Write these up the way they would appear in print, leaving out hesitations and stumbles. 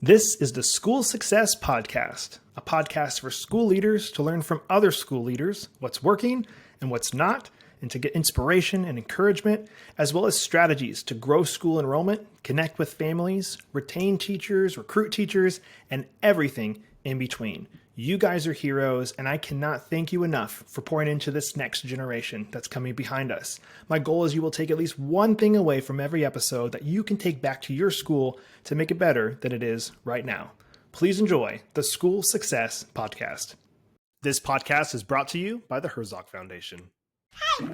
This is the School Success Podcast, a podcast for school leaders to learn from other school leaders what's working and what's not, and to get inspiration and encouragement, as well as strategies to grow school enrollment, connect with families, retain teachers, recruit teachers, and everything in between. You guys are heroes, and I cannot thank you enough for pouring into this next generation that's coming behind us. My goal is you will take at least one thing away from every episode that you can take back to your school to make it better than it is right now. Please enjoy the School Success Podcast. This podcast is brought to you by the Herzog Foundation. Time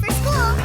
for school.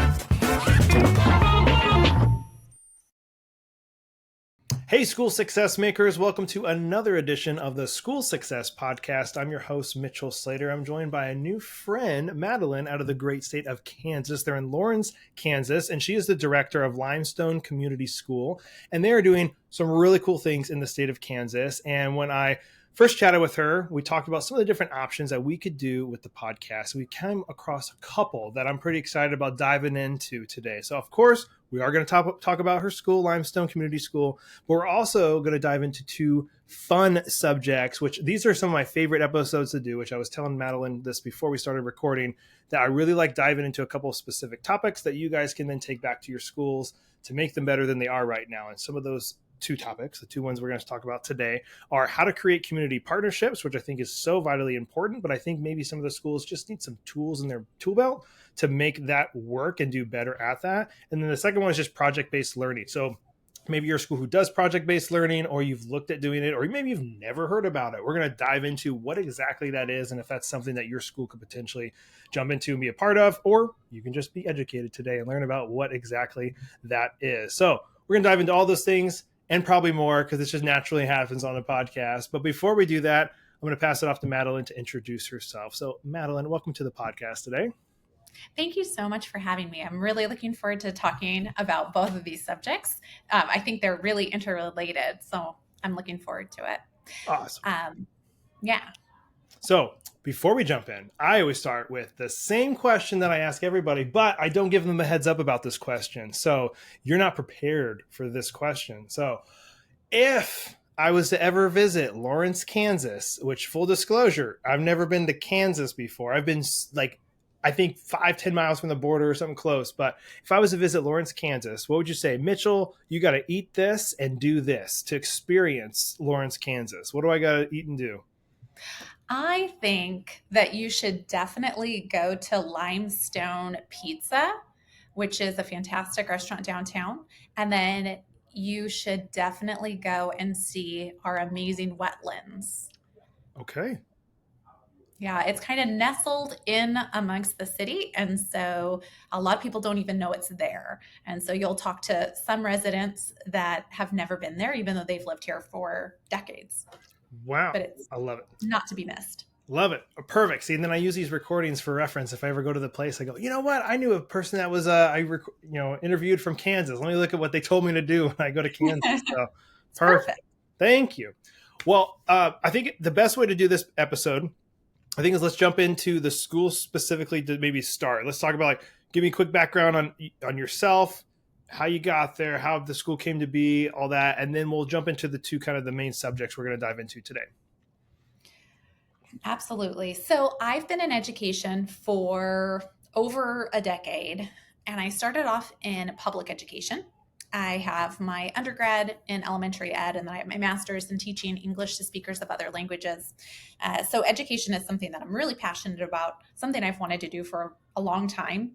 Hey, School Success Makers. Welcome to another edition of the School Success Podcast. I'm your host, Mitchell Slater. I'm joined by a new friend, Madeline, out of the great state of Kansas. They're in Lawrence, Kansas, and she is the director of Limestone Community School. And they are doing some really cool things in the state of Kansas. And when I first chatted with her, we talked about some of the different options that we could do with the podcast. We came across a couple that I'm pretty excited about diving into today. So, of course, we are going to talk about her school, Limestone Community School, but we're also going to dive into two fun subjects, which these are some of my favorite episodes to do, which I was telling Madeline this before we started recording, that I really like diving into a couple of specific topics that you guys can then take back to your schools to make them better than they are right now. And some of those two topics, the two ones we're going to talk about today, are how to create community partnerships, which I think is so vitally important, but I think maybe some of the schools just need some tools in their tool belt to make that work and do better at that. And then the second one is just project-based learning. So maybe you're a school who does project-based learning, or you've looked at doing it, or maybe you've never heard about it. We're going to dive into what exactly that is and if that's something that your school could potentially jump into and be a part of, or you can just be educated today and learn about what exactly that is. So we're going to dive into all those things and probably more, because it just naturally happens on a podcast. But before we do that, I'm going to pass it off to Madeline to introduce herself. So Madeline, welcome to the podcast today. Thank you so much for having me. I'm really looking forward to talking about both of these subjects. I think they're really interrelated, so I'm looking forward to it. Awesome. Yeah. So before we jump in, I always start with the same question that I ask everybody, but I don't give them a heads up about this question. So you're not prepared for this question. So if I was to ever visit Lawrence, Kansas, which, full disclosure, I've never been to Kansas before. I've been I think 5-10 miles from the border or something close. But if I was to visit Lawrence, Kansas, what would you say? Mitchell, you got to eat this and do this to experience Lawrence, Kansas. What do I got to eat and do? I think that you should definitely go to Limestone Pizza, which is a fantastic restaurant downtown. And then you should definitely go and see our amazing wetlands. Okay. Yeah, it's kind of nestled in amongst the city. And so a lot of people don't even know it's there. And so you'll talk to some residents that have never been there, even though they've lived here for decades. Wow. But it's I love it. not to be missed. Love it. Perfect. See, and then I use these recordings for reference. If I ever go to the place, I go, you know what? I knew a person that was, interviewed from Kansas. Let me look at what they told me to do when I go to Kansas. So perfect. Thank you. Well, I think the best way to do this episode, I think, is let's jump into the school specifically to maybe start. Let's talk about, give me a quick background on yourself, how you got there, how the school came to be, all that. And then we'll jump into the two kind of the main subjects we're going to dive into today. Absolutely. So I've been in education for over a decade, and I started off in public education. I have my undergrad in elementary ed, and then I have my master's in teaching English to speakers of other languages. So education is something that I'm really passionate about, something I've wanted to do for a long time.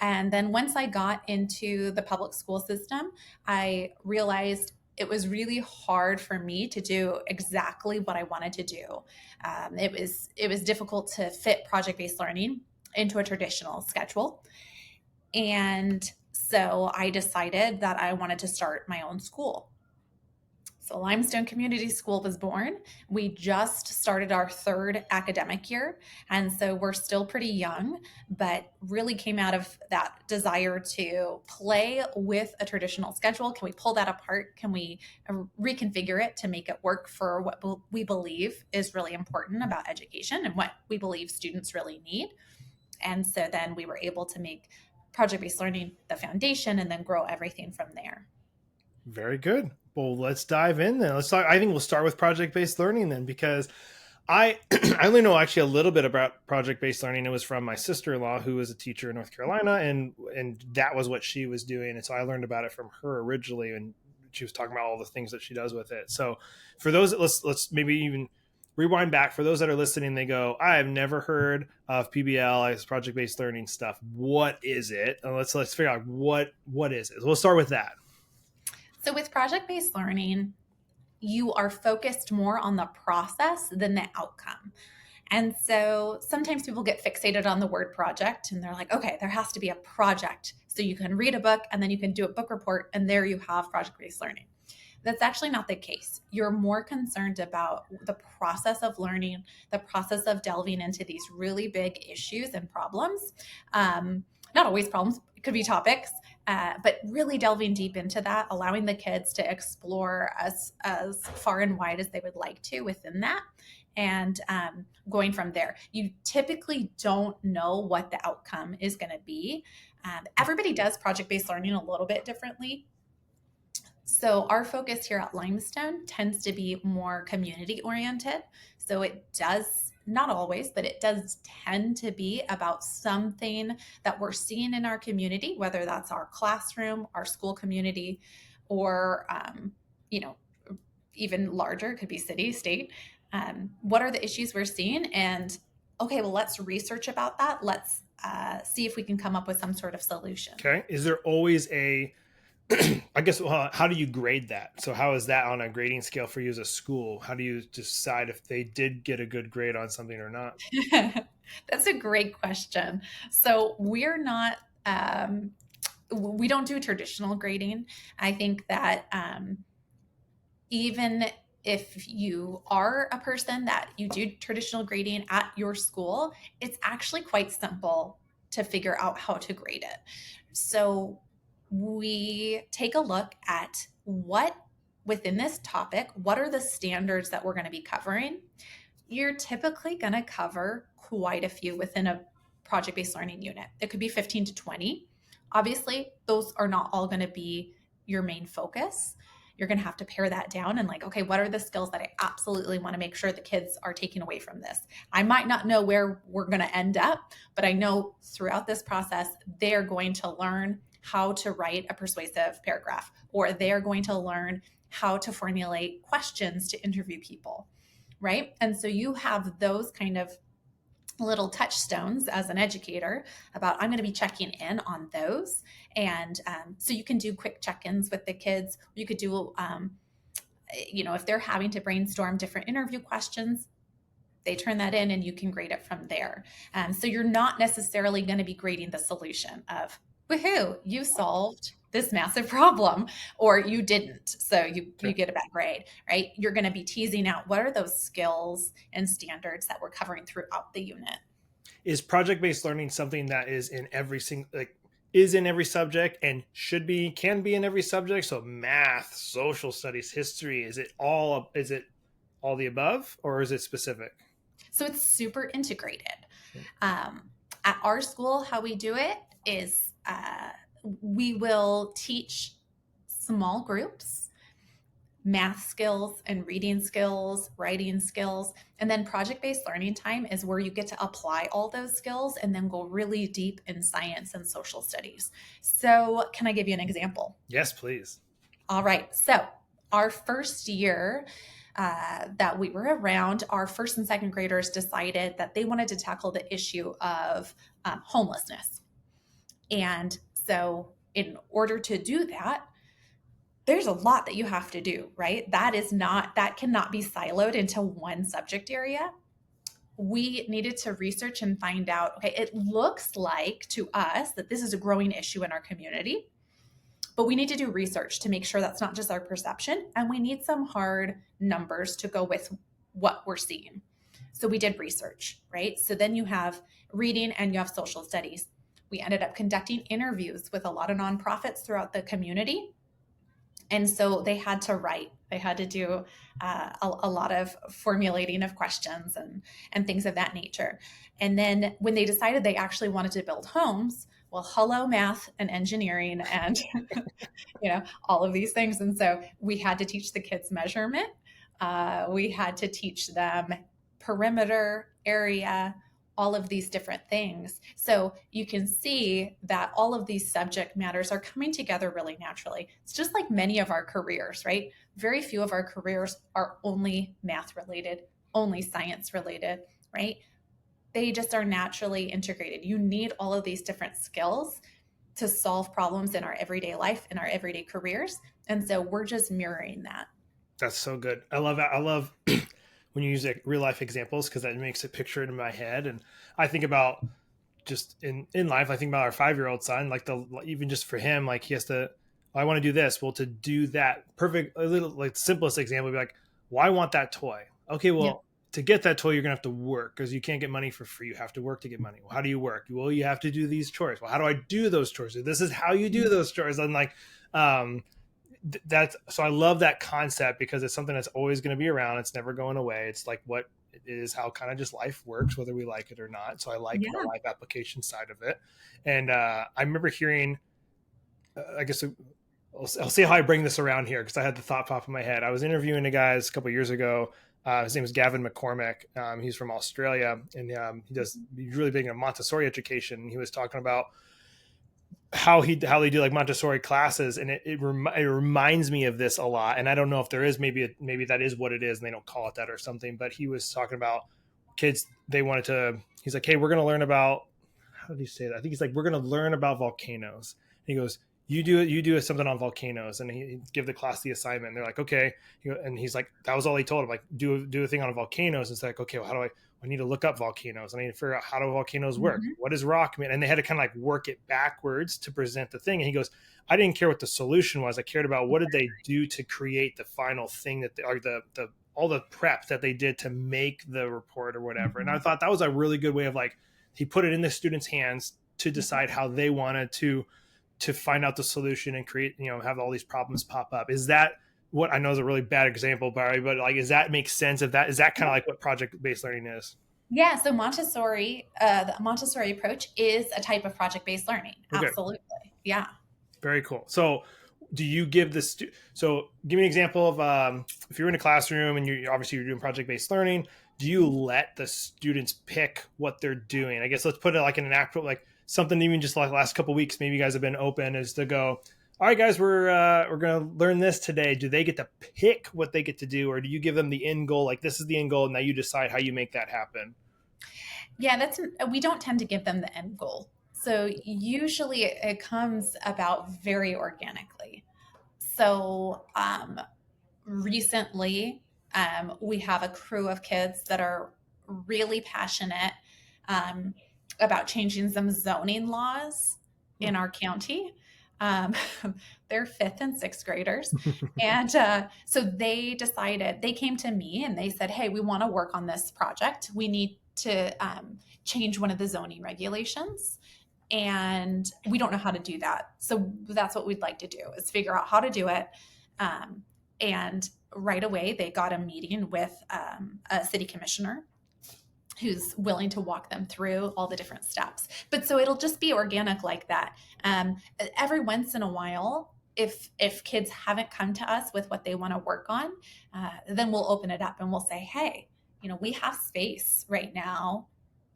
And then once I got into the public school system, I realized it was really hard for me to do exactly what I wanted to do. It was difficult to fit project-based learning into a traditional schedule. And so I decided that I wanted to start my own school. So Limestone Community School was born. We just started our third academic year. And so we're still pretty young, but really came out of that desire to play with a traditional schedule. Can we pull that apart? Can we reconfigure it to make it work for what we believe is really important about education and what we believe students really need? And so then we were able to make project-based learning, the foundation, and then grow everything from there. Very good. Well, let's dive in then. Let's talk. I think we'll start with project-based learning then, because I I only know actually a little bit about project-based learning. It was from my sister-in-law, who was a teacher in North Carolina, and that was what she was doing. And so I learned about it from her originally, and she was talking about all the things that she does with it. So for those, let's maybe even rewind back. For those that are listening, they go, I have never heard of PBL as project-based learning stuff. What is it? And let's figure out what is it. So we'll start with that. So with project-based learning, you are focused more on the process than the outcome. And so sometimes people get fixated on the word project and they're like, okay, there has to be a project. So you can read a book and then you can do a book report and there you have project-based learning. That's actually not the case. You're more concerned about the process of learning, the process of delving into these really big issues and problems. Not always problems, it could be topics, but really delving deep into that, allowing the kids to explore as far and wide as they would like to within that, and going from there. You typically don't know what the outcome is going to be. Everybody does project-based learning a little bit differently. So our focus here at Limestone tends to be more community oriented. So it does, not always, but it does tend to be about something that we're seeing in our community, whether that's our classroom, our school community, or, even larger, it could be city, state. What are the issues we're seeing? And okay, well, let's research about that. Let's see if we can come up with some sort of solution. Okay. Is there always I guess, how do you grade that? So how is that on a grading scale for you as a school? How do you decide if they did get a good grade on something or not? That's a great question. So we're not, we don't do traditional grading. I think that even if you are a person that you do traditional grading at your school, it's actually quite simple to figure out how to grade it. So we take a look at what within this topic, what are the standards that we're going to be covering? You're typically going to cover quite a few within a project-based learning unit. It could be 15 to 20. Obviously, those are not all going to be your main focus. You're going to have to pare that down and okay, what are the skills that I absolutely want to make sure the kids are taking away from this? I might not know where we're going to end up, but I know throughout this process, they're going to learn how to write a persuasive paragraph, or they're going to learn how to formulate questions to interview people, right? And so you have those kind of little touchstones as an educator about, I'm going to be checking in on those. And so you can do quick check-ins with the kids. You could do, if they're having to brainstorm different interview questions, they turn that in and you can grade it from there. So you're not necessarily going to be grading the solution of, woohoo, you solved this massive problem, or you didn't, so you get a bad grade, right? You're going to be teasing out what are those skills and standards that we're covering throughout the unit. Is project-based learning something that is in every is in every subject and can be in every subject? So math, social studies, history, is it all the above, or is it specific? So it's super integrated. At our school, how we do it is we will teach small groups, math skills and reading skills, writing skills, and then project-based learning time is where you get to apply all those skills and then go really deep in science and social studies. So can I give you an example? Yes, please. All right. So our first year that we were around, our first and second graders decided that they wanted to tackle the issue of homelessness. And so in order to do that, there's a lot that you have to do, right? That cannot be siloed into one subject area. We needed to research and find out, okay, it looks like to us that this is a growing issue in our community, but we need to do research to make sure that's not just our perception. And we need some hard numbers to go with what we're seeing. So we did research, right? So then you have reading and you have social studies. We ended up conducting interviews with a lot of nonprofits throughout the community. And so they had to write, they had to do a lot of formulating of questions and things of that nature. And then when they decided they actually wanted to build homes, Well, hello, math and engineering and, all of these things. And so we had to teach the kids measurement. We had to teach them perimeter, area, all of these different things. So you can see that all of these subject matters are coming together really naturally. It's just like many of our careers, right? Very few of our careers are only math related, only science related, right? They just are naturally integrated. You need all of these different skills to solve problems in our everyday life, in our everyday careers. And so we're just mirroring that. That's so good. I love that. I love when you use like real life examples because that makes a picture in my head. And I think about just in life, I think about our 5-year-old son, like even just for him, like he has to, I want to do this. Well, to do that perfect, a little like the simplest example would be like, well, I want that toy. Okay, well, Yeah. to get that toy, you're gonna have to work because you can't get money for free. You have to work to get money. Well, how do you work? Well, you have to do these chores. Well, how do I do those chores? This is how you do those chores. And like, that's so I love that concept because it's something that's always going to be around. It's never going away. It's like what it is, how kind of just life works, whether we like it or not. So I like Yeah. the life application side of it. And I remember hearing, I guess I'll see how I bring this around here because I had the thought pop in my head. I was interviewing a guy a couple of years ago. His name is Gavin McCormick. He's from Australia, and he's really big in Montessori education. He was talking about how they do like Montessori classes, and it reminds me of this a lot. And I don't know if there is maybe that is what it is, and they don't call it that or something. But he was talking about kids. He's like, hey, we're going to learn about. How did he say that? I think he's like, we're going to learn about volcanoes. And he goes, you do something on volcanoes, and he give the class the assignment. And they're like, okay, and he's like, that was all he told him, like do a thing on volcanoes. It's like, okay, well, how do I need to look up volcanoes. I need to figure out how do volcanoes work. Mm-hmm. What is rock mean? And they had to kind of like work it backwards to present the thing. And he goes, I didn't care what the solution was. I cared about what did they do to create the final thing that all the prep that they did to make the report or whatever. And I thought that was a really good way of like, he put it in the students' hands to decide how they wanted to find out the solution and create, have all these problems pop up. Is that what I know is a really bad example, Barry, but like, does that make sense of that? Is that kind of like what project-based learning is? Yeah. So Montessori, the Montessori approach is a type of project-based learning. Okay. Absolutely. Yeah. Very cool. So do you give this, so give me an example of, if you're in a classroom and you're doing project-based learning, do you let the students pick what they're doing? I guess let's put it like in an actual, like something even just like last couple of weeks, maybe you guys have been open is to go, all right, guys, we're going to learn this today. Do they get to pick what they get to do, or do you give them the end goal? Like, this is the end goal. Now you decide how you make that happen. Yeah, we don't tend to give them the end goal. So usually it comes about very organically. So recently, we have a crew of kids that are really passionate about changing some zoning laws in our county. They're 5th and 6th graders. And so they came to me and they said, hey, we want to work on this project. We need to change one of the zoning regulations. And we don't know how to do that. So that's what we'd like to do is figure out how to do it. And right away, they got a meeting with a city commissioner who's willing to walk them through all the different steps. But so it'll just be organic like that. Every once in a while, if kids haven't come to us with what they want to work on, then we'll open it up and we'll say, hey, we have space right now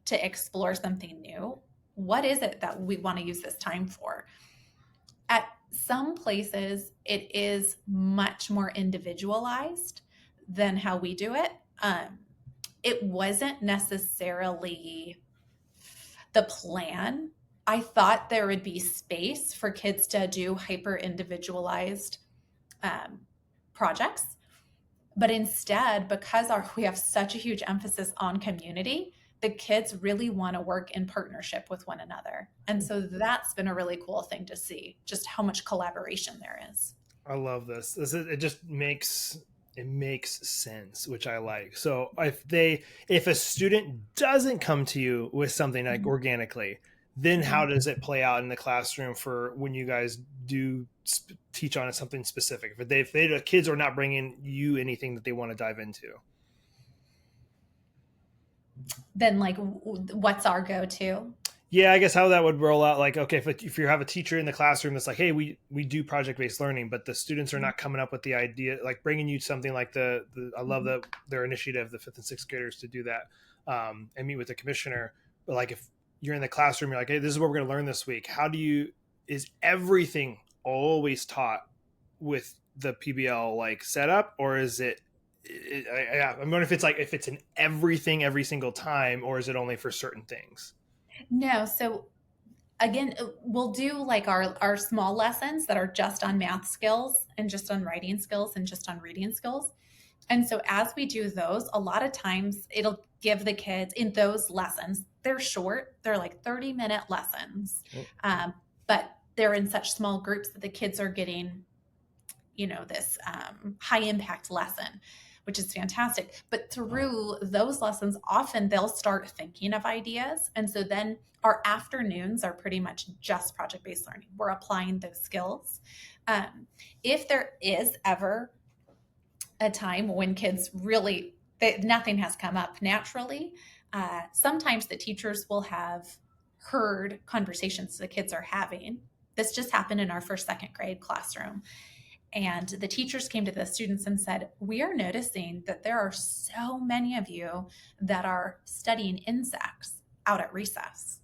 to explore something new. What is it that we want to use this time for? At some places, it is much more individualized than how we do it. It wasn't necessarily the plan. I thought there would be space for kids to do hyper individualized projects. But instead, because we have such a huge emphasis on community, the kids really want to work in partnership with one another. And so that's been a really cool thing to see, just how much collaboration there is. I love this. It just makes sense, which I like. So if a student doesn't come to you with something like organically, then how does it play out in the classroom for when you guys do teach on something specific? If the kids are not bringing you anything that they want to dive into, then like, what's our go-to? Yeah, I guess how that would roll out, like, okay, if you have a teacher in the classroom that's like, hey, we do project-based learning, but the students are not coming up with the idea, like bringing you something like I love their initiative, the fifth and sixth graders to do that, and meet with the commissioner. But like if you're in the classroom, you're like, hey, this is what we're going to learn this week. Is everything always taught with the PBL like setup, or is I'm wondering if it's an everything every single time, or is it only for certain things? No, so again, we'll do like our small lessons that are just on math skills and just on writing skills and just on reading skills. And so as we do those, a lot of times it'll give the kids in those lessons, they're short, they're like 30-minute lessons. But they're in such small groups that the kids are getting, this high impact lesson, which is fantastic. But through those lessons, often they'll start thinking of ideas. And so then our afternoons are pretty much just project-based learning. We're applying those skills. If there is ever a time when kids really, nothing has come up naturally, sometimes the teachers will have heard conversations the kids are having. This just happened in our first, second grade classroom. And the teachers came to the students and said, we are noticing that there are so many of you that are studying insects out at recess.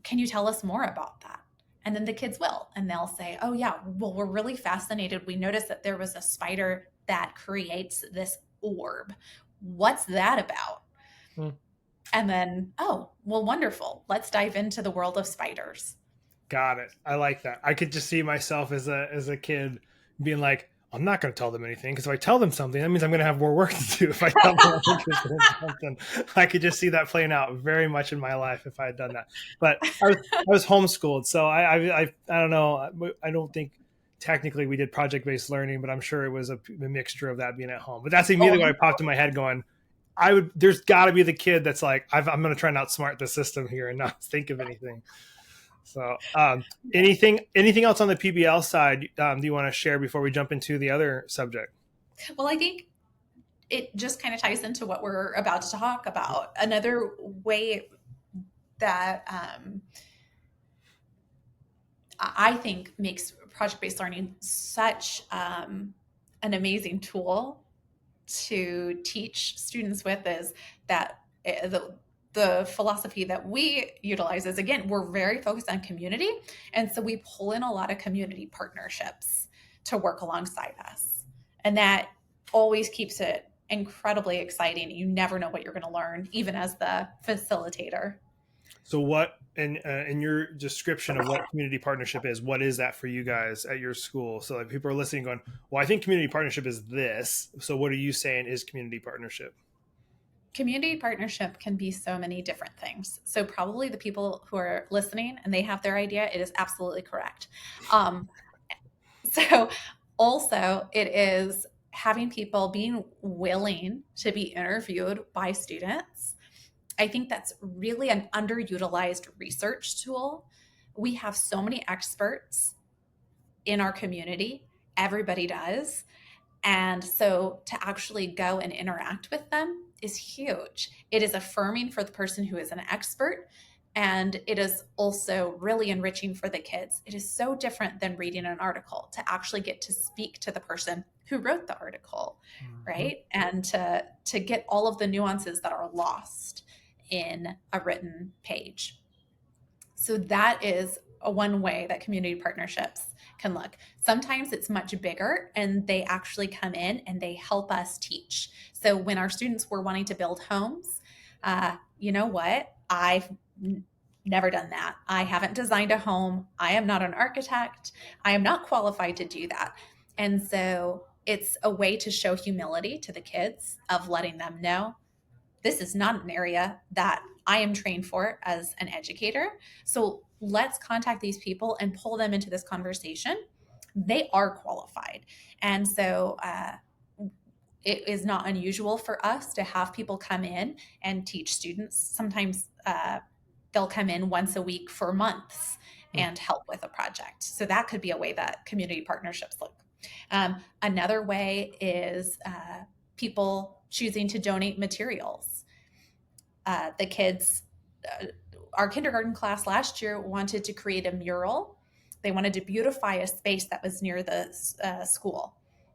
Can you tell us more about that? And then the kids will, and they'll say, oh yeah, well, we're really fascinated. We noticed that there was a spider that creates this orb. What's that about? And then, oh, well, wonderful. Let's dive into the world of spiders. Got it. I like that. I could just see myself as a kid being like, I'm not going to tell them anything, because if I tell them something, that means I'm going to have more work to do. If I tell them I'm interested in something, I could just see that playing out very much in my life if I had done that. But I was homeschooled, so I don't know. I don't think technically we did project-based learning, but I'm sure it was a mixture of that being at home. But that's immediately what popped in my head going, there's got to be the kid that's like, I'm going to try and outsmart the system here and not think of anything. So anything else on the PBL side do you want to share before we jump into the other subject? Well, I think it just kind of ties into what we're about to talk about. Another way that I think makes project-based learning such an amazing tool to teach students with is that the philosophy that we utilize is, again, we're very focused on community. And so we pull in a lot of community partnerships to work alongside us. And that always keeps it incredibly exciting. You never know what you're going to learn, even as the facilitator. So what, in your description of what community partnership is, what is that for you guys at your school? So like people are listening going, well, I think community partnership is this. So what are you saying is community partnership? Community partnership can be so many different things. So probably the people who are listening and they have their idea, it is absolutely correct. So also it is having people being willing to be interviewed by students. I think that's really an underutilized research tool. We have so many experts in our community. Everybody does. And so to actually go and interact with them is huge. It is affirming for the person who is an expert, and it is also really enriching for the kids. It is so different than reading an article to actually get to speak to the person who wrote the article, right? And to get all of the nuances that are lost in a written page. So that is one way that community partnerships can look. Sometimes it's much bigger and they actually come in and they help us teach. So when our students were wanting to build homes, you know what? I've never done that. I haven't designed a home. I am not an architect. I am not qualified to do that. And so it's a way to show humility to the kids of letting them know this is not an area that I am trained for as an educator. So let's contact these people and pull them into this conversation. They are qualified. And so it is not unusual for us to have people come in and teach students. Sometimes they'll come in once a week for months and help with a project. So that could be a way that community partnerships look. Another way is people choosing to donate materials. The kids, our kindergarten class last year wanted to create a mural. They wanted to beautify a space that was near the school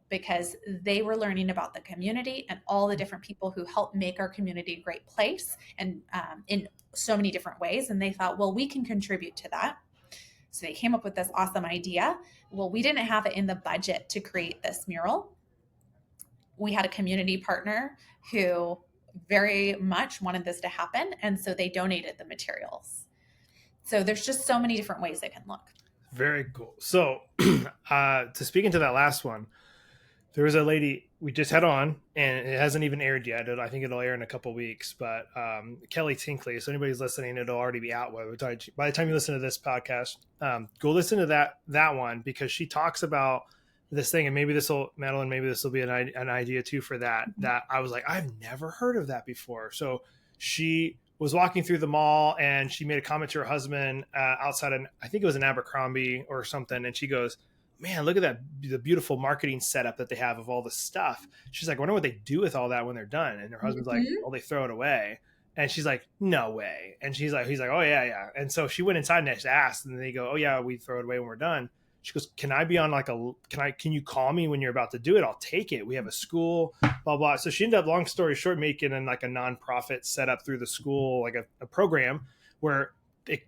because they were learning about the community and all the different people who help make our community a great place, and in so many different ways. And they thought, well, we can contribute to that. So they came up with this awesome idea. Well, we didn't have it in the budget to create this mural. We had a community partner who very much wanted this to happen, and so they donated the materials. So there's just so many different ways it can look. Very cool. So to speak into that last one, there was a lady we just had on, and it hasn't even aired yet. I think it'll air in a couple of weeks, but Kelly Tinkley. So anybody's listening, it'll already be out. By the time you listen to this podcast, go listen to that one, because she talks about this thing, and maybe Madeline, maybe this will be an idea too for that I was like, I've never heard of that before. So she was walking through the mall, and she made a comment to her husband outside, and I think it was an Abercrombie or something, and she goes, man, look at the beautiful marketing setup that they have of all the stuff. She's like, I wonder what they do with all that when they're done. And her husband's like, well, they throw it away. And she's like, no way. And he's like, oh yeah. And so she went inside and asked, and they go, oh yeah, we throw it away when we're done. She goes, can I be on can you call me when you're about to do it? I'll take it. We have a school, blah, blah. So she ended up, long story short, making a nonprofit set up through the school, like a program where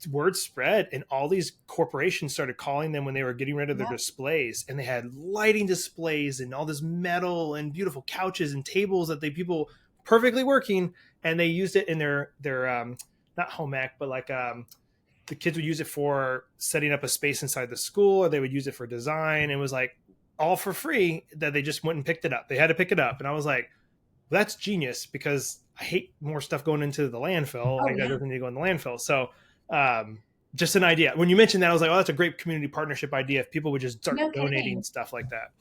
word spread, and all these corporations started calling them when they were getting rid of their displays, and they had lighting displays and all this metal and beautiful couches and tables that people perfectly working, and they used it in their not home ec, but the kids would use it for setting up a space inside the school, or they would use it for design. It was like all for free, that they just went and picked it up. They had to pick it up. And I was like, well, that's genius, because I hate more stuff going into the landfill. That doesn't need to go in the landfill. So just an idea. When you mentioned that, I was like, oh, that's a great community partnership idea. If people would just start donating stuff like that.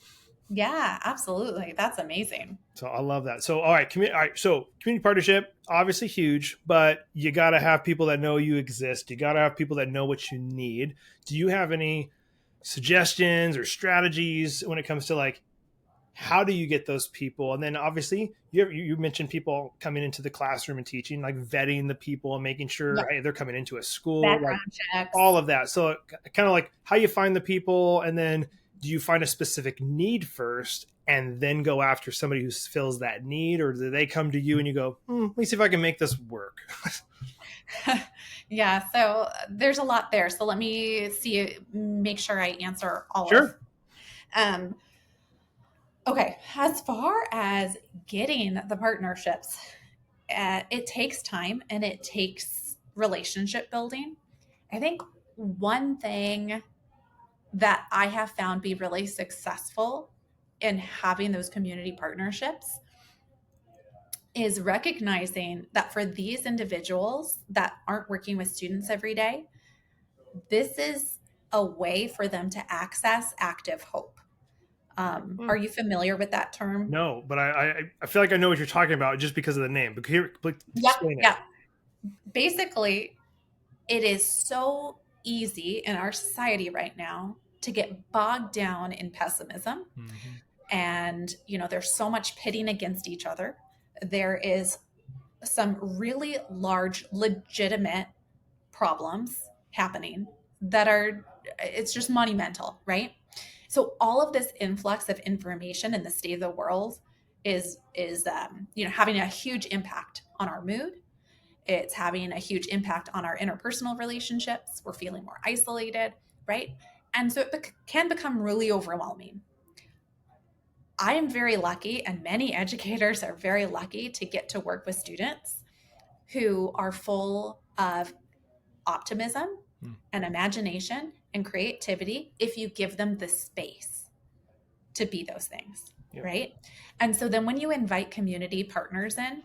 Yeah, absolutely. That's amazing. So I love that. So, all right. So community partnership, obviously huge, but you got to have people that know you exist. You got to have people that know what you need. Do you have any suggestions or strategies when it comes to how do you get those people? And then obviously you mentioned people coming into the classroom and teaching, vetting the people and making sure they're coming into a school, background checks, all of that. So kind of how you find the people, and then do you find a specific need first and then go after somebody who fills that need, or do they come to you and you go, let me see if I can make this work? Yeah. So there's a lot there. So let me make sure I answer all Sure. of Okay, as far as getting the partnerships, it takes time and it takes relationship building. I think one thing that I have found be really successful in having those community partnerships is recognizing that for these individuals that aren't working with students every day, this is a way for them to access active hope. Are you familiar with that term? No, but I feel like I know what you're talking about just because of the name. But explain it. Yeah. Basically, it is so easy in our society right now to get bogged down in pessimism. Mm-hmm. And, there's so much pitting against each other. There is some really large, legitimate problems happening it's just monumental, right? So all of this influx of information in the state of the world is having a huge impact on our mood. It's having a huge impact on our interpersonal relationships. We're feeling more isolated, right? And so it can become really overwhelming. I am very lucky, and many educators are very lucky to get to work with students who are full of optimism and imagination and creativity if you give them the space to be those things, right? And so then when you invite community partners in,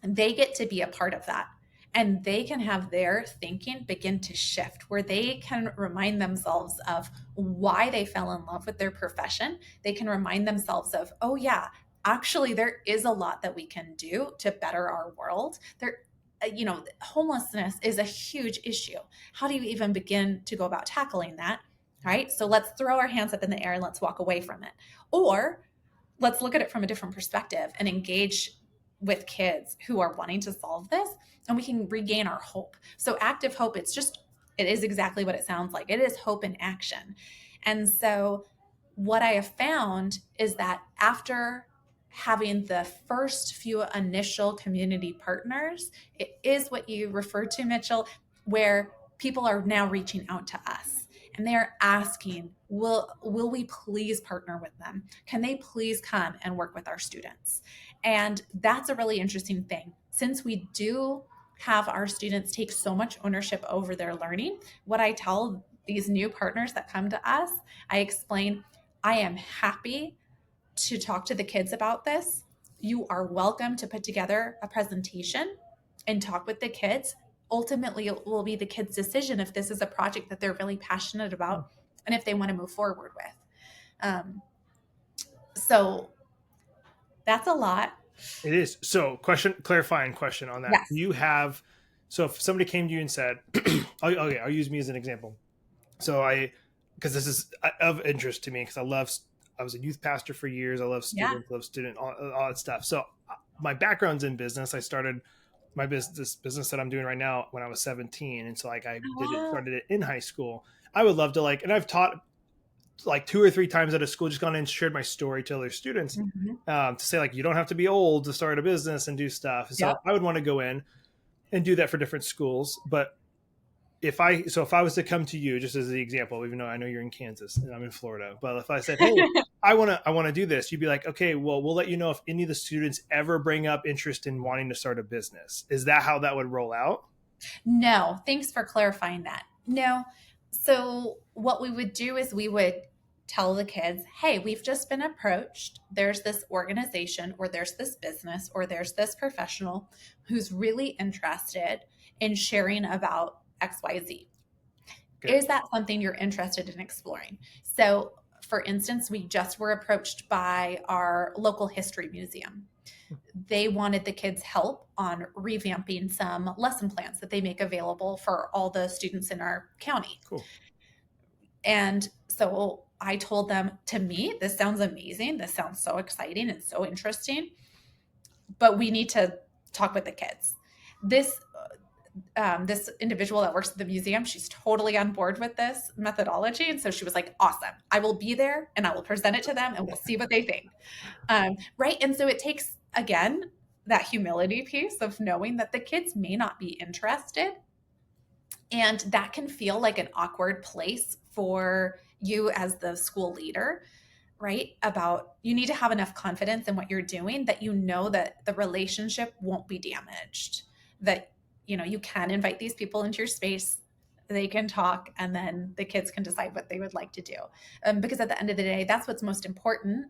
they get to be a part of that, and they can have their thinking begin to shift, where they can remind themselves of why they fell in love with their profession. They can remind themselves of, oh yeah, actually there is a lot that we can do to better our world. Homelessness is a huge issue. How do you even begin to go about tackling that? Right? So let's throw our hands up in the air and let's walk away from it. Or let's look at it from a different perspective and engage with kids who are wanting to solve this, and we can regain our hope. So active hope, it is exactly what it sounds like. It is hope in action. And so what I have found is that after having the first few initial community partners, it is what you referred to, Mitchell, where people are now reaching out to us and they are asking, will we please partner with them? Can they please come and work with our students? And that's a really interesting thing. Since we do have our students take so much ownership over their learning, what I tell these new partners that come to us, I explain, I am happy to talk to the kids about this. You are welcome to put together a presentation and talk with the kids. Ultimately, it will be the kids' decision if this is a project that they're really passionate about and if they want to move forward with. So that's a lot. It is. So clarifying question on that. Yes. Do you have, so if somebody came to you and said, okay, I'll use me as an example. So because this is of interest to me, because I was a youth pastor for years. I love students, all that stuff. So my background's in business. I started my business that I'm doing right now when I was 17. And so started it in high school. I would love to and I've taught 2 or 3 times at a school, just gone in and shared my story to other students, to say you don't have to be old to start a business and do stuff. So I would want to go in and do that for different schools. But if I was to come to you, just as the example, even though I know you're in Kansas and I'm in Florida, but if I said, hey, I want to do this, you'd be like, okay, well, we'll let you know if any of the students ever bring up interest in wanting to start a business. Is that how that would roll out? No, thanks for clarifying that. No. So what we would do is we would tell the kids, hey, we've just been approached. There's this organization or there's this business or there's this professional who's really interested in sharing about XYZ. Okay. Is that something you're interested in exploring? So for instance, we just were approached by our local history museum. They wanted the kids' help on revamping some lesson plans that they make available for all the students in our county. Cool. And so I told them, to me, this sounds amazing. This sounds so exciting and so interesting, but we need to talk with the kids. This individual that works at the museum, she's totally on board with this methodology. And so she was like, awesome, I will be there and I will present it to them and we'll see what they think. Right. And so it takes, again, that humility piece of knowing that the kids may not be interested. And that can feel like an awkward place for you as the school leader, right? You need to have enough confidence in what you're doing that you know that the relationship won't be damaged, that you can invite these people into your space, they can talk, and then the kids can decide what they would like to do. Because at the end of the day, that's what's most important.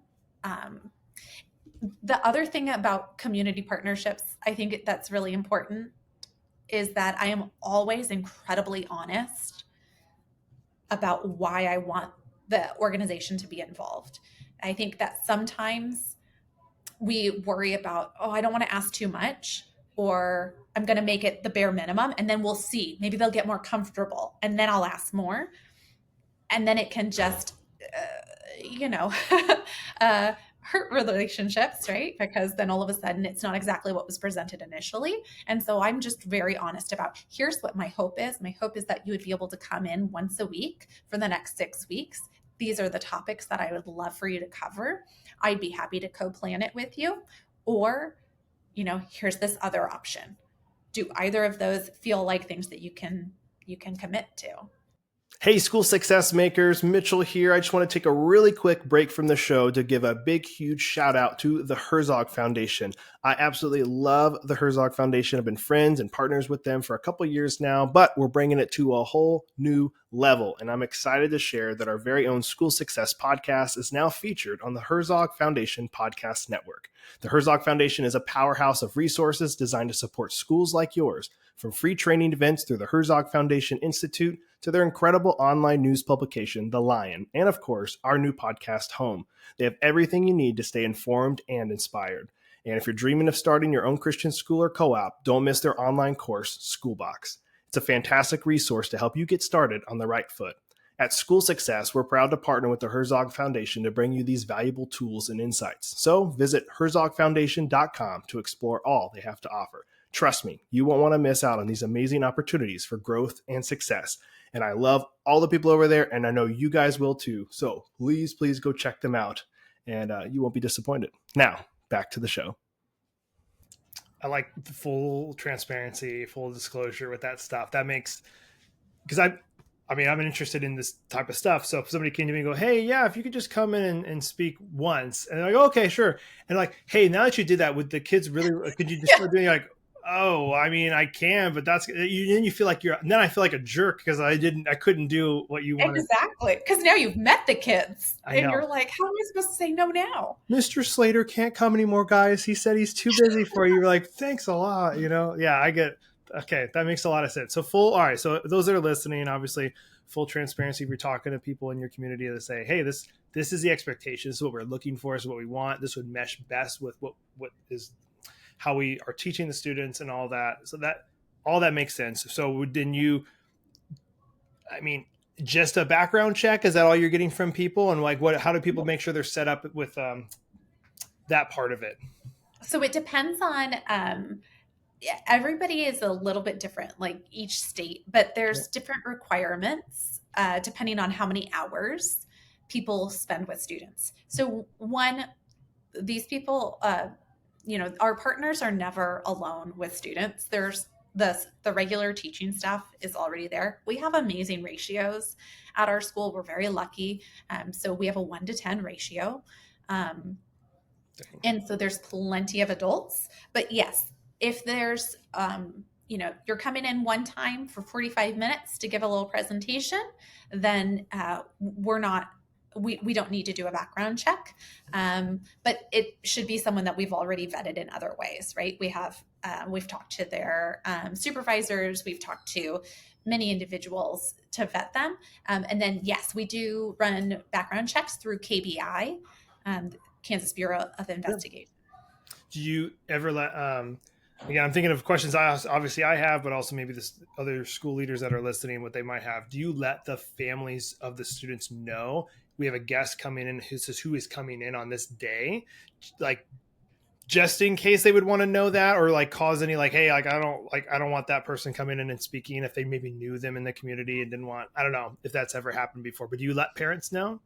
The other thing about community partnerships, I think that's really important, is that I am always incredibly honest about why I want the organization to be involved. I think that sometimes we worry about, I don't want to ask too much, or I'm going to make it the bare minimum, and then we'll see. Maybe they'll get more comfortable, and then I'll ask more. And then it can just, hurt relationships, right? Because then all of a sudden it's not exactly what was presented initially. And so I'm just very honest about, here's what my hope is. My hope is that you would be able to come in once a week for the next 6 weeks. These are the topics that I would love for you to cover. I'd be happy to co-plan it with you. Or, here's this other option. Do either of those feel like things that you can commit to? Hey, school success makers, Mitchell here. I just want to take a really quick break from the show to give a big, huge shout out to the Herzog Foundation. I absolutely love the Herzog Foundation. I've been friends and partners with them for a couple years now, but we're bringing it to a whole new level. And I'm excited to share that our very own School Success podcast is now featured on the Herzog Foundation Podcast Network. The Herzog Foundation is a powerhouse of resources designed to support schools like yours, from free training events through the Herzog Foundation Institute to their incredible online news publication, The Lion, and of course, our new podcast, Home. They have everything you need to stay informed and inspired. And if you're dreaming of starting your own Christian school or co-op, don't miss their online course, Schoolbox. It's a fantastic resource to help you get started on the right foot. At School Success, we're proud to partner with the Herzog Foundation to bring you these valuable tools and insights. So visit herzogfoundation.com to explore all they have to offer. Trust me, you won't want to miss out on these amazing opportunities for growth and success. And I love all the people over there, and I know you guys will too. So please go check them out, and you won't be disappointed. Now, back to the show. I like the full transparency, full disclosure with that stuff. That makes, because I'm interested in this type of stuff. So if somebody came to me and go, hey, yeah, if you could just come in and speak once, and they're like, okay, sure. And like, hey, now that you did that, would the kids really, could you just start doing like, oh, I mean, I can, but that's, then you feel like then I feel like a jerk because I couldn't do what you wanted. Exactly. Because now you've met the kids I know. And you're like, how am I supposed to say no now? Mr. Slater can't come anymore, guys. He said he's too busy for you. You're like, thanks a lot. Yeah, I get, okay. That makes a lot of sense. So all right. So those that are listening, obviously full transparency. If you're talking to people in your community that say, hey, this is the expectation. This is what we're looking for. This is what we want. This would mesh best with what is how we are teaching the students and all that. So that all that makes sense. So then just a background check, is that all you're getting from people? And like, how do people make sure they're set up with that part of it? So it depends on, everybody is a little bit different, like each state, but there's different requirements depending on how many hours people spend with students. So these people, our partners are never alone with students. There's the regular teaching staff is already there. We have amazing ratios at our school. We're very lucky. So we have a 1-to-10 ratio. And so there's plenty of adults. But yes, if there's, you're coming in one time for 45 minutes to give a little presentation, then we don't need to do a background check, but it should be someone that we've already vetted in other ways, right? We've talked to their supervisors, we've talked to many individuals to vet them. And then, yes, we do run background checks through KBI, Kansas Bureau of Investigation. Do you ever let, again, I'm thinking of questions I have, but also maybe this other school leaders that are listening, what they might have. Do you let the families of the students know we have a guest coming in who is coming in on this day, like just in case they would want to know that, or like cause any hey, I don't want that person coming in and speaking if they maybe knew them in the community and didn't want, I don't know if that's ever happened before, but do you let parents know?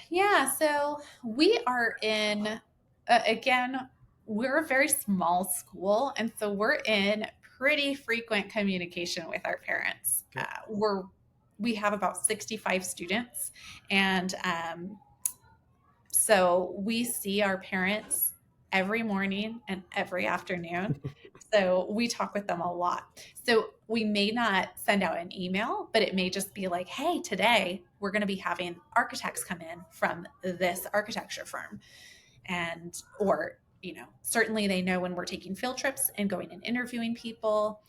Yeah. So we are in, again, we're a very small school. And so we're in pretty frequent communication with our parents. Okay. We have about 65 students. And so we see our parents every morning and every afternoon. So we talk with them a lot. So we may not send out an email, but it may just be like, hey, today we're going to be having architects come in from this architecture firm. Or certainly they know when we're taking field trips and going and interviewing people.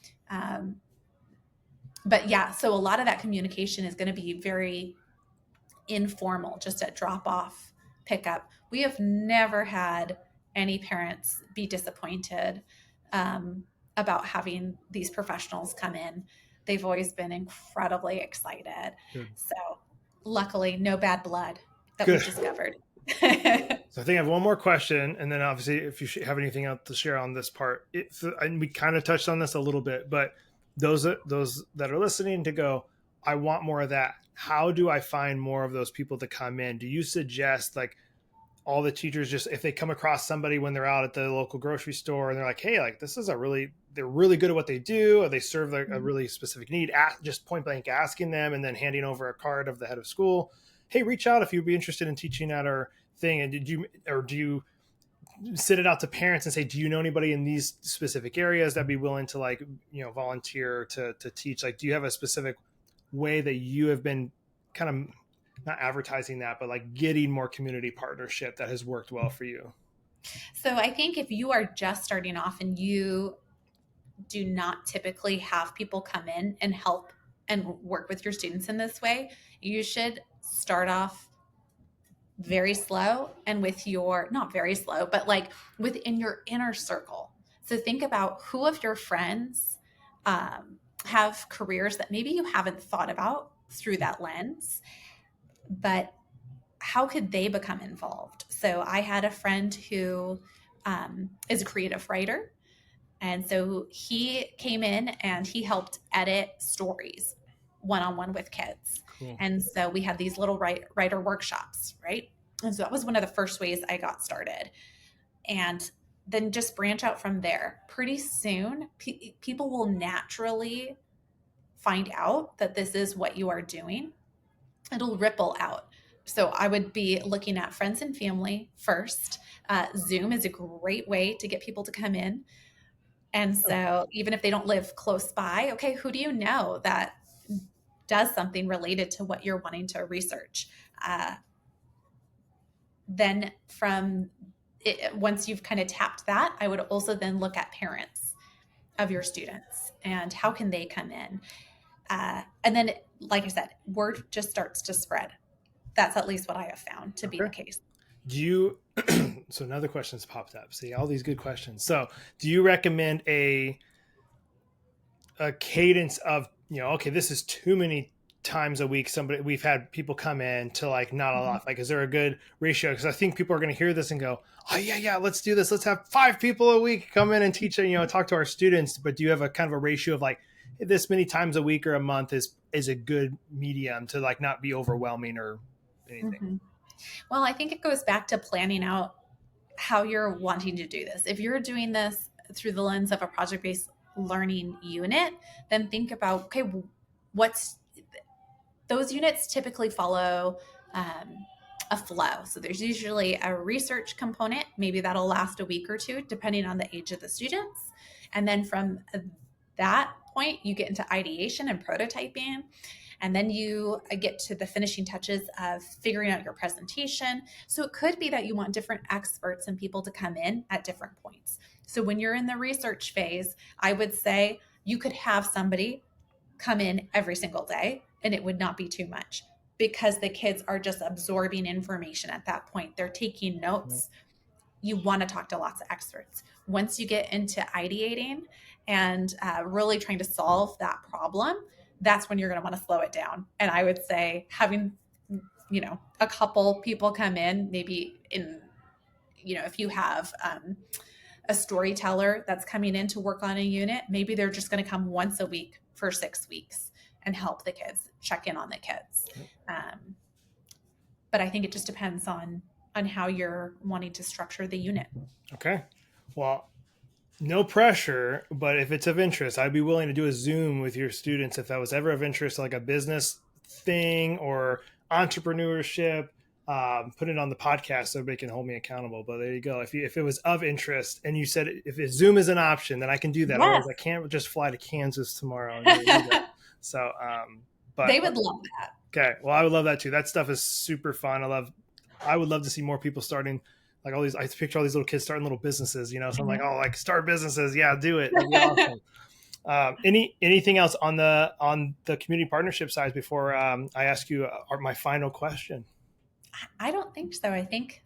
But yeah, so a lot of that communication is going to be very informal, just at drop off, pick up. We have never had any parents be disappointed about having these professionals come in. They've always been incredibly excited. Good. So luckily, no bad blood that we've discovered. So I think I have one more question, and then obviously if you have anything else to share on this part, and we kind of touched on this a little bit, but those that are listening to go, I want more of that. How do I find more of those people to come in? Do you suggest like all the teachers, just if they come across somebody when they're out at the local grocery store and they're like, hey, like this is they're really good at what they do, or they serve a really specific need, just point blank asking them and then handing over a card of the head of school, hey, reach out if you'd be interested in teaching at our thing. And do you send it out to parents and say, do you know anybody in these specific areas that'd be willing to volunteer to teach? Like, do you have a specific way that you have been kind of not advertising that, but like getting more community partnership that has worked well for you? So I think if you are just starting off and you do not typically have people come in and help and work with your students in this way, you should start off very slow and not very slow, but like within your inner circle. So think about who of your friends have careers that maybe you haven't thought about through that lens. But how could they become involved? So I had a friend who is a creative writer. And so he came in and he helped edit stories one-on-one with kids. Cool. And so we had these little writer workshops, right? And so that was one of the first ways I got started. And then just branch out from there. Pretty soon, people will naturally find out that this is what you are doing. It'll ripple out. So I would be looking at friends and family first. Zoom is a great way to get people to come in. And so even if they don't live close by, okay, who do you know that does something related to what you're wanting to research? Then from it, once you've kind of tapped that, I would also then look at parents of your students and how can they come in. And then, like I said, word just starts to spread. That's at least what I have found to be the case. Do you, so another question's popped up. See, all these good questions. So do you recommend a cadence of, okay, this is too many times a week we've had people come in to like not a lot? Like, is there a good ratio? Because I think people are going to hear this and go, oh yeah, let's do this. Let's have 5 people a week come in and teach, talk to our students. But do you have a kind of a ratio of like this many times a week or a month is a good medium to like not be overwhelming or anything? Well, I think it goes back to planning out how you're wanting to do this. If you're doing this through the lens of a project-based learning unit, then think about, okay, those units typically follow a flow. So there's usually a research component. Maybe that'll last a week or two, depending on the age of the students. And then from that point, you get into ideation and prototyping. And then you get to the finishing touches of figuring out your presentation. So it could be that you want different experts and people to come in at different points. So when you're in the research phase, I would say you could have somebody come in every single day and it would not be too much because the kids are just absorbing information at that point. They're taking notes. You want to talk to lots of experts. Once you get into ideating and really trying to solve that problem, that's when you're going to want to slow it down. And I would say having, a couple people come in, maybe in, if you have a storyteller that's coming in to work on a unit, maybe they're just going to come once a week for 6 weeks and help the kids, check in on the kids. But I think it just depends on how you're wanting to structure the unit. Okay. Well, no pressure, but if it's of interest, I'd be willing to do a Zoom with your students if that was ever of interest, like a business thing or entrepreneurship. Put it on the podcast so everybody can hold me accountable. But there you go. If it was of interest and you said if Zoom is an option, then I can do that. Yes. Otherwise, I can't just fly to Kansas tomorrow. So, but they would love that. Okay. Well, I would love that too. That stuff is super fun. I would love to see more people starting like all these. I picture all these little kids starting little businesses, So I'm like, oh, like start businesses. Yeah, do it. That'd be awesome. Anything else on the community partnership side before I ask you my final question? I don't think so. I think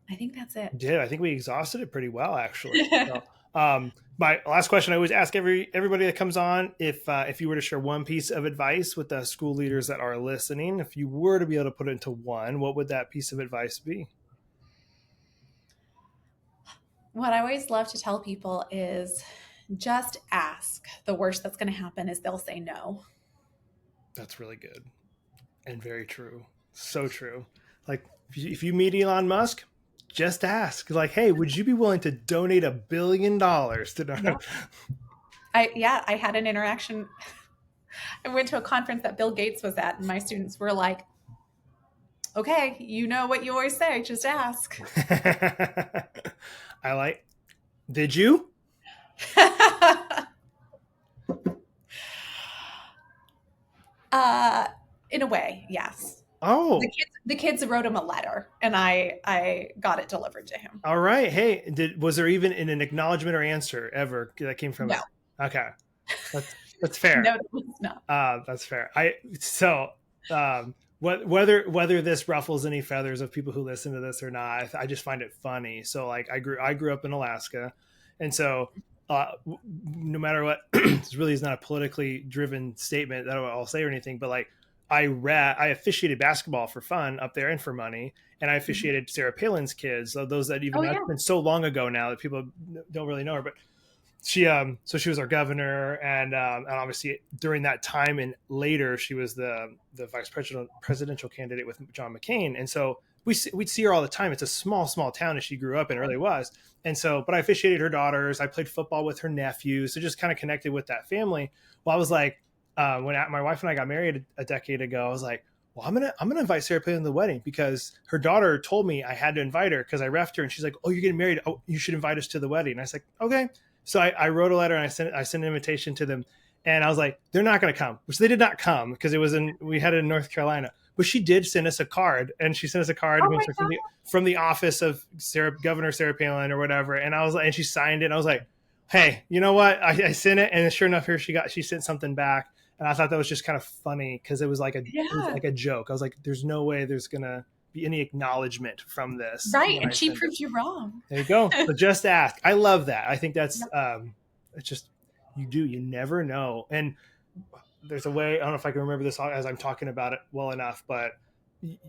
that's it. I think we exhausted it pretty well, actually. So, my last question, I always ask everybody that comes on, if you were to share one piece of advice with the school leaders that are listening, if you were to be able to put it into one, what would that piece of advice be? What I always love to tell people is just ask. The worst that's going to happen is they'll say no. That's really good and very true. So true. Like if you meet Elon Musk, just ask. Like, hey, would you be willing to donate $1 billion to? Yeah. I had an interaction. I went to a conference that Bill Gates was at, and my students were like, "Okay, you know what you always say, just ask." Did you? In a way, yes. Oh, the kids wrote him a letter, and I got it delivered to him. All right. Hey, was there even an acknowledgement or answer ever that came from No. it? Okay, that's fair. No, it was not. That's fair. Whether this ruffles any feathers of people who listen to this or not, I just find it funny. So like I grew up in Alaska, and so no matter what, this really is not a politically driven statement that I'll say or anything, but like I officiated basketball for fun up there and for money. And I officiated Sarah Palin's kids. So those that even, that's been so long ago now that people don't really know her, but so she was our governor, and obviously during that time and later she was the vice presidential candidate with John McCain. And so we'd see her all the time. It's a small town that she grew up in, it really was. And so, but I officiated her daughters. I played football with her nephews. So just kind of connected with that family. Well, I was like, when my wife and I got married a decade ago, I was like, well, I'm gonna invite Sarah Palin to the wedding, because her daughter told me I had to invite her because I refed her, and she's like, oh, you're getting married. Oh, you should invite us to the wedding. And I was like, okay. So I wrote a letter and I sent an invitation to them, and I was like, they're not going to come, which they did not come because we had it in North Carolina. But she did send us a card, and she sent us a card from the office of Governor Sarah Palin or whatever. And I was like, and she signed it. And I was like, hey, you know what? I sent it, and sure enough, here she sent something back, and I thought that was just kind of funny because it was like a joke. I was like, there's no way there's gonna be any acknowledgement from this, right? And she proved you wrong. There you go. So just ask. I love that. I think that's it's just you never know. And there's a way, I don't know if I can remember this as I'm talking about it well enough, but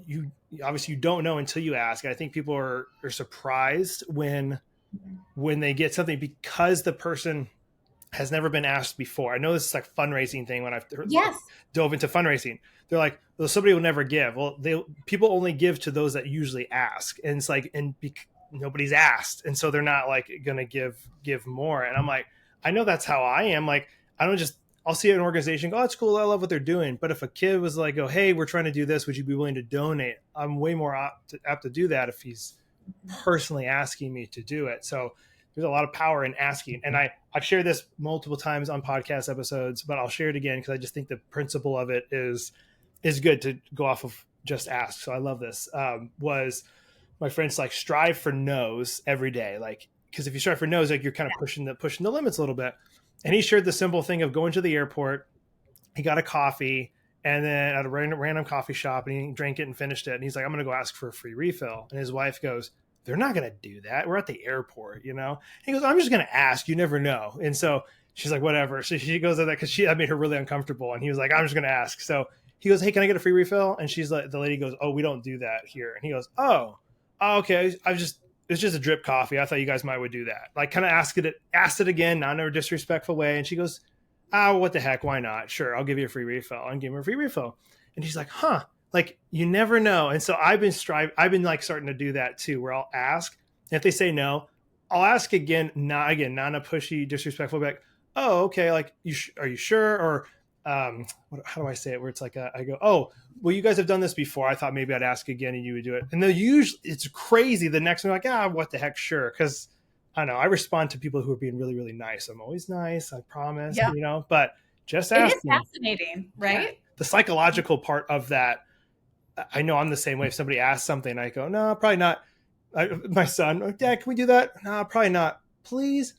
you obviously you don't know until you ask. I think people are surprised when they get something because the person has never been asked before. I know this is like fundraising thing when I've dove into fundraising. They're like, well, somebody will never give. Well, people only give to those that usually ask. And it's like, nobody's asked. And so they're not like going to give more. And I'm like, I know that's how I am. Like, I'll see an organization go, oh, it's cool. I love what they're doing. But if a kid was like, oh, hey, we're trying to do this, would you be willing to donate? I'm way more apt to do that if he's personally asking me to do it. So there's a lot of power in asking. And I've shared this multiple times on podcast episodes, but I'll share it again because I just think the principle of it is good to go off of just ask. So I love this. Was my friends like strive for no's every day. Like, because if you strive for no's, like you're kind of pushing the limits a little bit. And he shared the simple thing of going to the airport. He got a coffee and then at a random coffee shop, and he drank it and finished it. And he's like, I'm going to go ask for a free refill. And his wife goes, they're not going to do that. We're at the airport, you know? And he goes, I'm just going to ask. You never know. And so she's like, whatever. So she goes to that because that made her really uncomfortable. And he was like, I'm just going to ask. So he goes, hey, can I get a free refill? And she's like, the lady goes, oh, we don't do that here. And he goes, oh, okay. It's just a drip coffee. I thought you guys would do that. Like kind of asked it again, not in a disrespectful way. And she goes, what the heck? Why not? Sure. I'll give you a free refill. And give her a free refill. And she's like, huh, like you never know. And so I've been like starting to do that too, where I'll ask, and if they say no, I'll ask again, not in a pushy, disrespectful, like, oh, okay. Like are you sure? Or, how do I say it? Where it's like, I go, oh, well, you guys have done this before. I thought maybe I'd ask again and you would do it. And then usually it's crazy. The next one, like, what the heck? Sure. Cause I know I respond to people who are being really, really nice. I'm always nice. I promise, you know, but just asking. It is fascinating, right? Yeah. The psychological part of that. I know I'm the same way. If somebody asks something, I go, no, probably not. My son, Dad, can we do that? No, probably not. Please.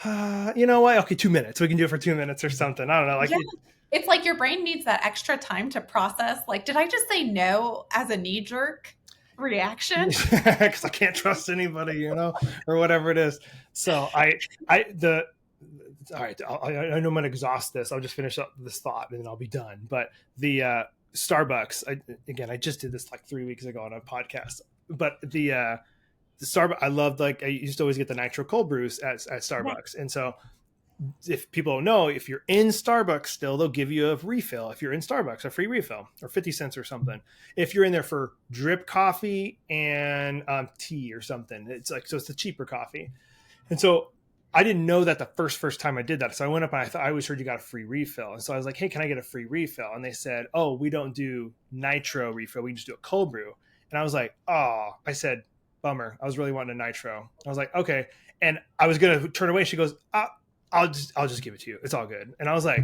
You know what? Okay, 2 minutes. We can do it for 2 minutes or something. I don't know. Like it's like your brain needs that extra time to process. Like, did I just say no as a knee jerk reaction? Because I can't trust anybody, you know, or whatever it is. So all right. I know I'm going to exhaust this. I'll just finish up this thought and then I'll be done. But the Starbucks, I just did this like 3 weeks ago on a podcast. But the Starbucks, I loved, like, I used to always get the nitro cold brews at Starbucks. And so if people don't know, if you're in Starbucks still, they'll give you a refill. If you're in Starbucks, a free refill or 50 cents or something. If you're in there for drip coffee and tea or something, it's like, so it's the cheaper coffee. And so I didn't know that the first time I did that. So I went up and I always heard you got a free refill. And so I was like, hey, can I get a free refill? And they said, oh, we don't do nitro refill. We just do a cold brew. And I was like, oh, I said, bummer. I was really wanting a nitro. I was like, okay. And I was going to turn away. She goes, I'll just give it to you. It's all good. And I was like,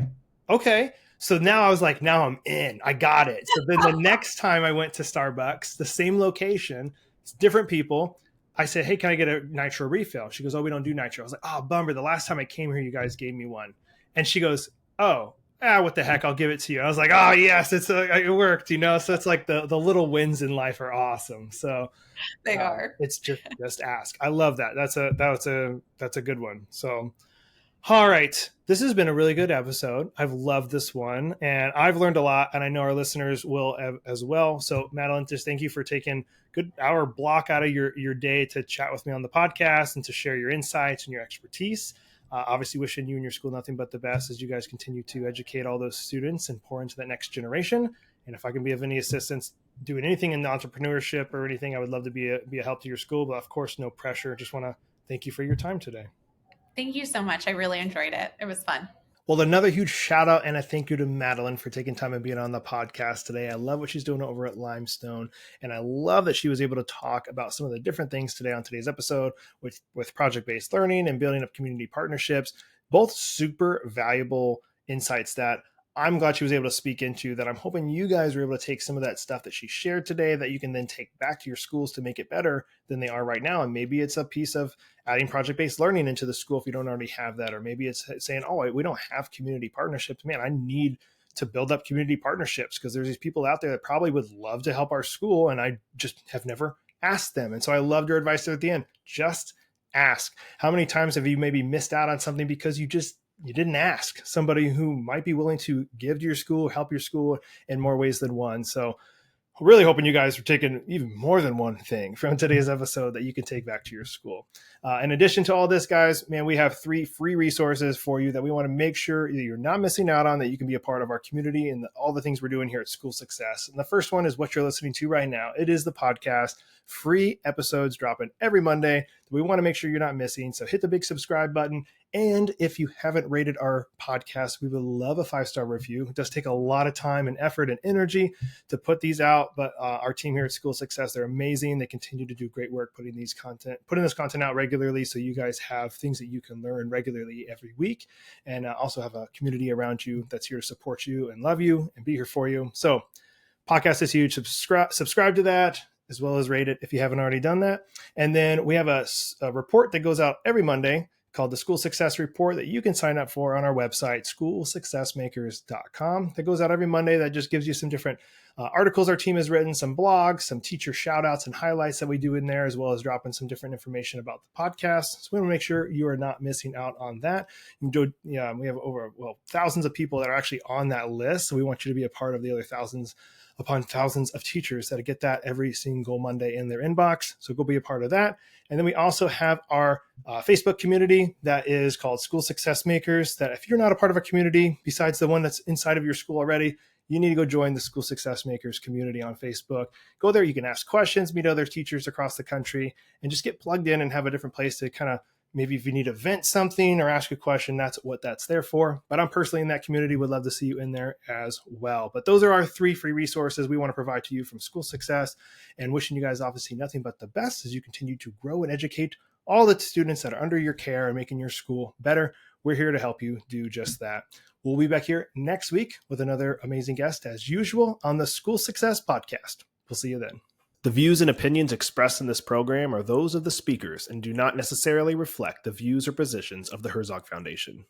okay. So now I was like, now I'm in. I got it. So then the next time I went to Starbucks, the same location, it's different people. I said, hey, can I get a nitro refill? She goes, oh, we don't do nitro. I was like, oh, bummer. The last time I came here, you guys gave me one. And she goes, oh, what the heck? I'll give it to you. I was like, oh, yes, it worked, you know? So it's like the little wins in life are awesome. So they are. It's just ask. I love that. That's a good one. So All right. This has been a really good episode. I've loved this one and I've learned a lot, and I know our listeners will as well. So Madeline, just thank you for taking a good hour block out of your day to chat with me on the podcast and to share your insights and your expertise. Obviously wishing you and your school nothing but the best as you guys continue to educate all those students and pour into that next generation. And if I can be of any assistance doing anything in entrepreneurship or anything, I would love to be a help to your school, but of course, no pressure. Just want to thank you for your time today. Thank you so much. I really enjoyed it. It was fun. Well, another huge shout out and a thank you to Madeline for taking time and being on the podcast today. I love what she's doing over at Limestone, and I love that she was able to talk about some of the different things today on today's episode with project-based learning and building up community partnerships. Both super valuable insights that I'm glad she was able to speak into, that I'm hoping you guys were able to take some of that stuff that she shared today that you can then take back to your schools to make it better than they are right now. And maybe it's a piece of adding project-based learning into the school if you don't already have that. Or maybe it's saying, oh, we don't have community partnerships. Man, I need to build up community partnerships because there's these people out there that probably would love to help our school, and I just have never asked them. And so I loved your advice there at the end. Just ask. How many times have you maybe missed out on something because you didn't ask somebody who might be willing to give to your school, help your school in more ways than one? So really hoping you guys are taking even more than one thing from today's episode that you can take back to your school. In addition to all this, guys, man, we have 3 free resources for you that we want to make sure that you're not missing out on, that you can be a part of our community and all the things we're doing here at School Success. And the first one is what you're listening to right now. It is the podcast. Free episodes dropping every Monday. We want to make sure you're not missing. So hit the big subscribe button. And if you haven't rated our podcast, we would love a 5-star review. It does take a lot of time and effort and energy to put these out, but our team here at School Success, they're amazing. They continue to do great work putting this content out regularly, so you guys have things that you can learn regularly every week, and also have a community around you that's here to support you and love you and be here for you. So podcast is huge. Subscribe to that, as well as rate it if you haven't already done that. And then we have a report that goes out every Monday called the School Success Report that you can sign up for on our website, schoolsuccessmakers.com. That goes out every Monday. That just gives you some different articles our team has written, some blogs, some teacher shout outs and highlights that we do in there, as well as dropping some different information about the podcast. So we want to make sure you are not missing out on that. We have over thousands of people that are actually on that list. So we want you to be a part of the other thousands upon thousands of teachers that get that every single Monday in their inbox. So go be a part of that. And then we also have our Facebook community that is called School Success Makers, that if you're not a part of a community besides the one that's inside of your school already, you need to go join the School Success Makers community on Facebook. Go there. You can ask questions, meet other teachers across the country, and just get plugged in and have a different place to kind of, maybe if you need to vent something or ask a question, that's what that's there for. But I'm personally in that community, would love to see you in there as well. But those are our 3 free resources we want to provide to you from School Success, and wishing you guys obviously nothing but the best as you continue to grow and educate all the students that are under your care and making your school better. We're here to help you do just that. We'll be back here next week with another amazing guest as usual on the School Success Podcast. We'll see you then. The views and opinions expressed in this program are those of the speakers and do not necessarily reflect the views or positions of the Herzog Foundation.